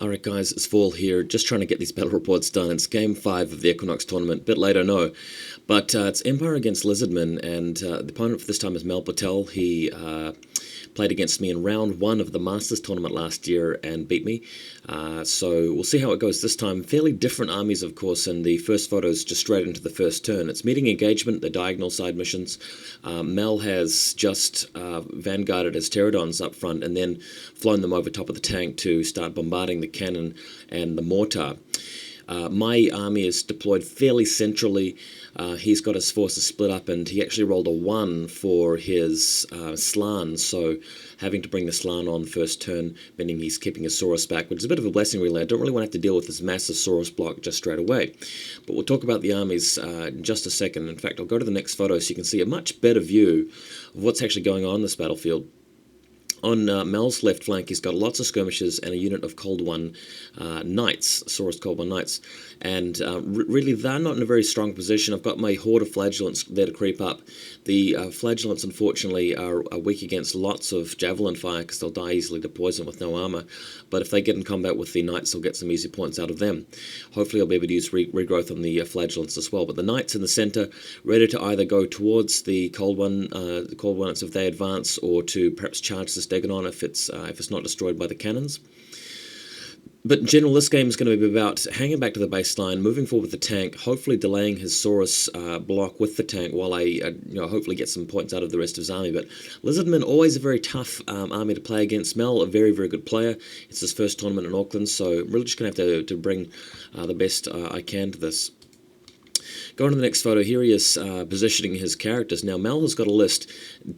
Alright guys, it's Fall here, just trying to get these battle reports done. It's game 5 of the Equinox tournament, bit late I know, but it's Empire against Lizardmen, and the opponent for this time is Mel Patel. He played against me in round 1 of the Masters tournament last year and beat me, so we'll see how it goes this time. Fairly different armies, of course, and the first photo is just straight into the first turn. It's meeting engagement, the diagonal side missions. Mel has just vanguarded his pterodons up front and then flown them over top of the tank to start bombarding the cannon and the mortar. My army is deployed fairly centrally. He's got his forces split up, and he actually rolled a 1 for his slan, so having to bring the slan on first turn, meaning he's keeping his Saurus back, which is a bit of a blessing really. I don't really want to have to deal with this massive Saurus block just straight away. But we'll talk about the armies in just a second. In fact, I'll go to the next photo so you can see a much better view of what's actually going on in this battlefield. On Mel's left flank, he's got lots of skirmishers and a unit of Cold One Knights, Saurus Cold One Knights, and really they're not in a very strong position. I've got my horde of flagellants there to creep up. The flagellants, unfortunately, are weak against lots of javelin fire because they'll die easily to poison with no armor, but if they get in combat with the Knights, they'll get some easy points out of them. Hopefully I'll be able to use regrowth on the flagellants as well, but the Knights in the center, ready to either go towards the Cold Ones if they advance, or to perhaps charge this Stegodon if it's not destroyed by the cannons. But in general, this game is going to be about hanging back to the baseline, moving forward with the tank, hopefully delaying his Saurus block with the tank while I hopefully get some points out of the rest of his army. But Lizardmen, always a very tough army to play against. Mel, a very, very good player. It's his first tournament in Auckland, so I'm really just going to have to bring the best I can to this. Going to the next photo, here he is positioning his characters. Now, Mel has got a list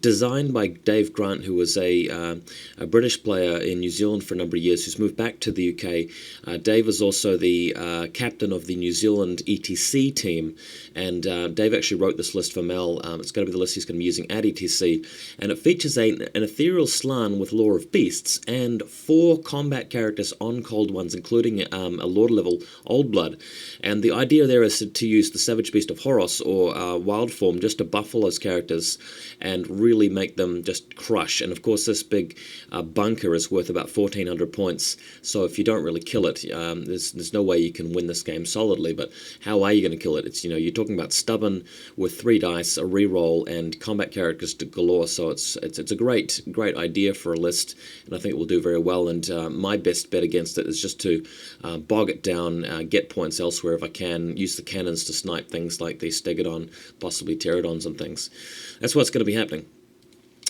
designed by Dave Grant, who was a British player in New Zealand for a number of years, who's moved back to the UK. Dave is also the captain of the New Zealand ETC team, and Dave actually wrote this list for Mel. It's going to be the list he's going to be using at ETC, and it features an ethereal slan with Lore of Beasts and 4 combat characters on Cold Ones, including a Lord level Old Blood. And the idea there is to use the Savage Beast of Horos or Wild Form just to buff all those characters and really make them just crush. And of course this big bunker is worth about 1400 points, so if you don't really kill it, there's no way you can win this game solidly. But how are you going to kill it? It's, you're talking about stubborn with 3 dice, a reroll, and combat characters to galore, so it's a great idea for a list, and I think it will do very well. And my best bet against it is just to bog it down, get points elsewhere if I can, use the cannons to snipe things like the Stegodon, possibly pterodons and things. That's what's going to be happening.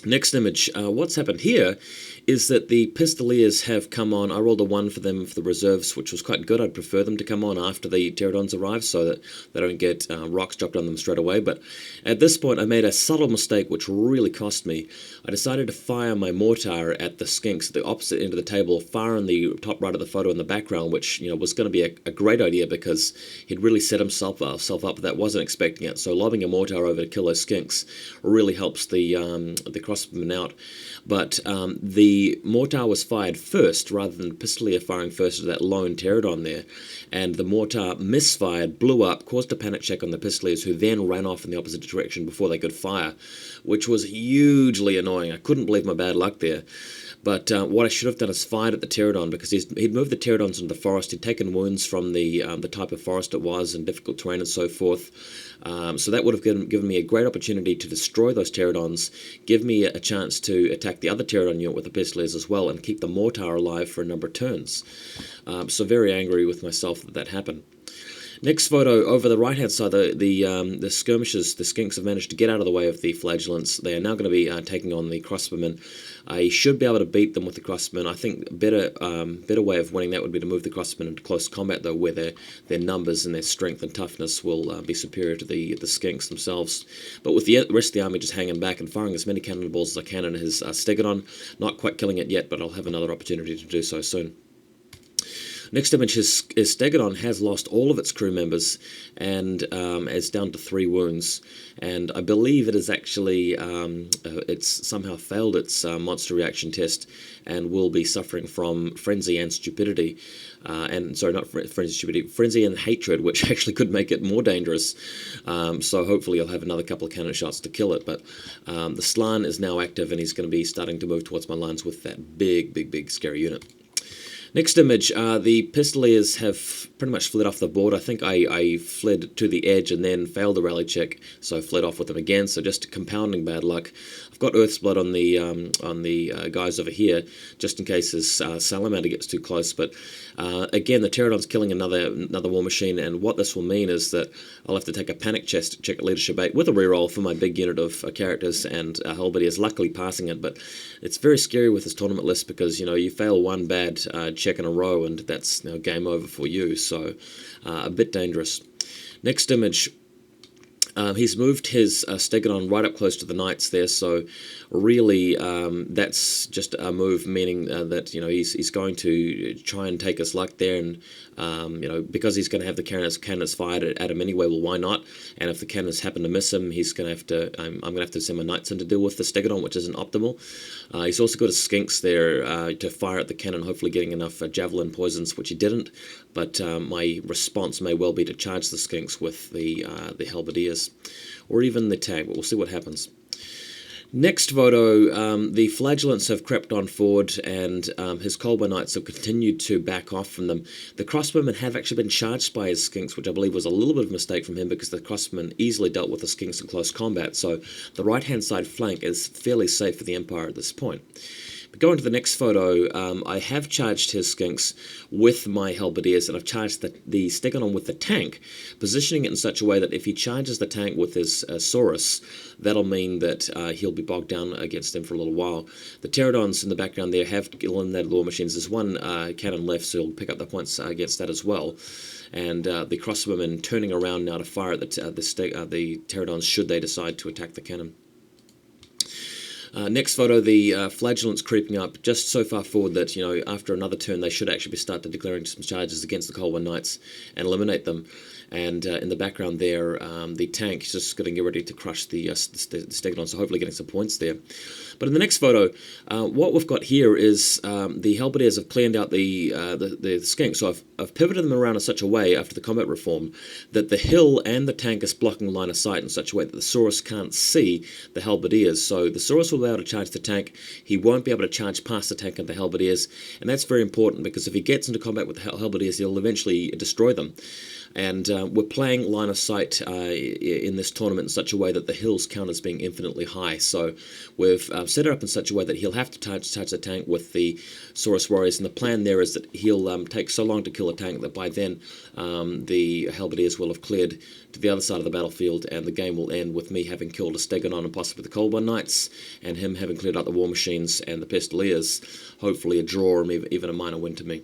Next image, what's happened here is that the Pistoliers have come on. I rolled a 1 for them for the reserves, which was quite good. I'd prefer them to come on after the pterodons arrive so that they don't get rocks dropped on them straight away. But at this point I made a subtle mistake which really cost me. I decided to fire my mortar at the skinks at the opposite end of the table, far in the top right of the photo in the background, which was going to be a great idea because he'd really set himself up, but that wasn't expecting it. So lobbing a mortar over to kill those skinks really helps the crossbowmen out. But the mortar was fired first rather than the Pistolier firing first at that lone pterodon there, and the mortar misfired, blew up, caused a panic check on the Pistoliers, who then ran off in the opposite direction before they could fire, which was hugely annoying. I couldn't believe my bad luck there. But what I should have done is fired at the pterodon, because he'd moved the pterodons into the forest. He'd taken wounds from the type of forest it was and difficult terrain and so forth. So that would have given me a great opportunity to destroy those pterodons, give me a chance to attack the other pterodon unit with the Pistoliers as well, and keep the mortar alive for a number of turns. So very angry with myself that happened. Next photo, over the right-hand side, the skirmishers, the skinks, have managed to get out of the way of the flagellants. They are now going to be taking on the crossbowmen. I should be able to beat them with the crossbowmen. I think a better way of winning that would be to move the crossbowmen into close combat, though, where their numbers and their strength and toughness will be superior to the skinks themselves. But with the rest of the army just hanging back and firing as many cannonballs as I can in his Stegodon, not quite killing it yet, but I'll have another opportunity to do so soon. Next image is Stegodon has lost all of its crew members and is down to 3 wounds, and I believe it is actually it's somehow failed its monster reaction test and will be suffering from frenzy and stupidity, sorry, not frenzy, stupidity, frenzy and hatred, which actually could make it more dangerous. So hopefully I'll have another couple of cannon shots to kill it. But the Slan is now active, and he's going to be starting to move towards my lines with that big scary unit. Next image, the Pistoliers have pretty much fled off the board. I think I fled to the edge and then failed the rally check, so I fled off with them again. So just compounding bad luck. I've got Earth's Blood on the guys over here, just in case his Salamander gets too close. But again, the Pterodon's killing another War Machine, and what this will mean is that I'll have to take a panic check at Leadership 8 with a reroll for my big unit of characters, and Halberdiers luckily passing it. But it's very scary with this tournament list because you fail one bad check in a row and that's game over for you. So a bit dangerous. Next image. He's moved his Stegodon right up close to the Knights there, so really that's just a move meaning that he's going to try and take his luck there, and because he's going to have the cannons fired at him anyway. Well, why not? And if the cannons happen to miss him, he's going to have to. I'm going to have to send my Knights in to deal with the Stegodon, which isn't optimal. He's also got a Skinks there to fire at the cannon, hopefully getting enough javelin poisons, which he didn't. But my response may well be to charge the Skinks with the Halberdiers, or even the tank, but we'll see what happens. Next photo, the Flagellants have crept on forward, and his Colby Knights have continued to back off from them. The Crossbowmen have actually been charged by his Skinks, which I believe was a little bit of a mistake from him because the Crossbowmen easily dealt with the Skinks in close combat, so the right-hand side flank is fairly safe for the Empire at this point. But going to the next photo, I have charged his Skinks with my Halberdiers, and I've charged the Stegodon with the tank, positioning it in such a way that if he charges the tank with his Saurus, that'll mean that he'll be bogged down against them for a little while. The Pterodons in the background there have eliminated War Machines. There's one cannon left, so he'll pick up the points against that as well. And the Crossbowmen turning around now to fire at the Pterodons should they decide to attack the cannon. Next photo, the Flagellants creeping up just so far forward that, after another turn they should actually start declaring some charges against the Colwyn Knights and eliminate them. And in the background there, the tank is just going to get ready to crush the Stegodon, so hopefully getting some points there. But in the next photo, what we've got here is the Halberdiers have cleaned out the Skinks. So I've pivoted them around in such a way after the combat reform that the hill and the tank is blocking line of sight in such a way that the Saurus can't see the Halberdiers. So the Saurus will be able to charge the tank. He won't be able to charge past the tank and the Halberdiers, and that's very important because if he gets into combat with the Halberdiers, he'll eventually destroy them. And we're playing line of sight in this tournament in such a way that the hills count as being infinitely high. So we've set it up in such a way that he'll have to charge the tank with the Saurus Warriors, and the plan there is that he'll take so long to kill a tank that by then the Halberdiers will have cleared to the other side of the battlefield, and the game will end with me having killed a Stegodon and possibly the Colburn Knights, and him having cleared out the War Machines and the Pistoliers. Hopefully a draw or even a minor win to me.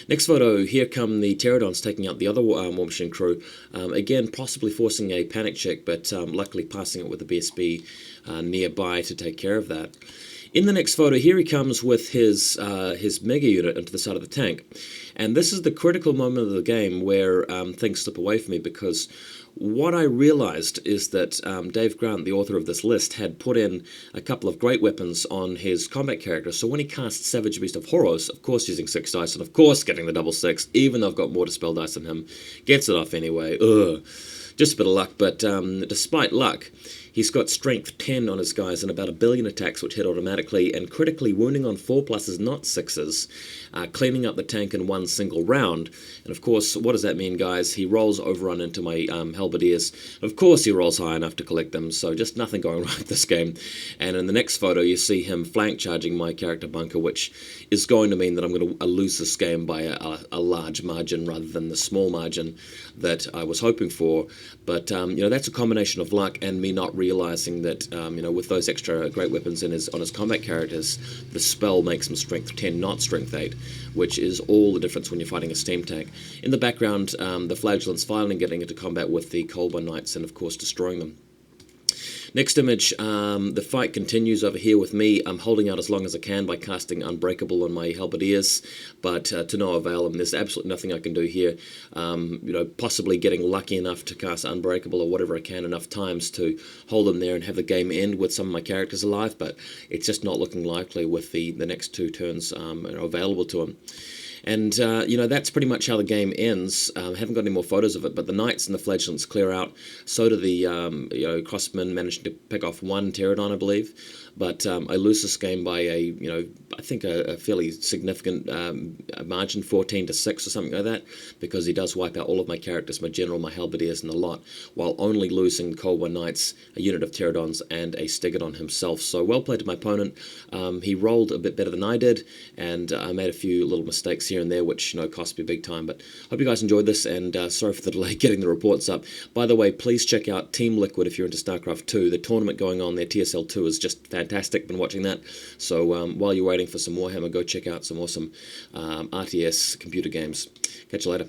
Next photo, here come the Pterodons taking out the other War Machine crew, again possibly forcing a panic check, but luckily passing it with the BSB nearby to take care of that. In the next photo, here he comes with his mega unit into the side of the tank, and this is the critical moment of the game where things slip away from me, because what I realized is that Dave Grant, the author of this list, had put in a couple of great weapons on his combat character, so when he casts Savage Beast of Horrors, of course using 6 dice, and of course getting the double 6, even though I've got more dispel dice than him, gets it off anyway. Just a bit of luck, but despite luck, he's got strength 10 on his guys and about 1 billion attacks which hit automatically, and critically wounding on 4 pluses, not 6s, cleaning up the tank in one single round. And of course, what does that mean, guys? He rolls overrun into my Halberdiers. Of course he rolls high enough to collect them, so just nothing going right this game. And in the next photo, you see him flank charging my character Bunker, which is going to mean that I'm going to lose this game by a large margin rather than the small margin that I was hoping for. But, that's a combination of luck and me not realizing that, with those extra great weapons on his combat characters, the spell makes him strength 10, not strength 8, which is all the difference when you're fighting a steam tank. In the background, the Flagellants finally getting into combat with the Colburn Knights and, of course, destroying them. Next image, the fight continues over here with me. I'm holding out as long as I can by casting Unbreakable on my Halberdiers, but to no avail. There's absolutely nothing I can do here. Possibly getting lucky enough to cast Unbreakable or whatever I can enough times to hold them there and have the game end with some of my characters alive, but it's just not looking likely with the next 2 turns available to them. And, that's pretty much how the game ends. I haven't got any more photos of it, but the Knights and the Flagellants clear out. So do the, Crossmen managing to pick off one Pterodon, I believe. But I lose this game by I think a fairly significant margin, 14-6 or something like that, because he does wipe out all of my characters, my General, my Halberdiers, and the lot, while only losing Cold War Knights, a unit of Pterodons, and a Stegodon himself. So well played to my opponent. He rolled a bit better than I did, and I made a few little mistakes here and there, which cost me big time. But hope you guys enjoyed this, and sorry for the delay getting the reports up. By the way, please check out Team Liquid if you're into StarCraft 2. The tournament going on there, TSL 2, is just fantastic. Been watching that. So while you're waiting for some Warhammer, go check out some awesome RTS computer games. Catch you later.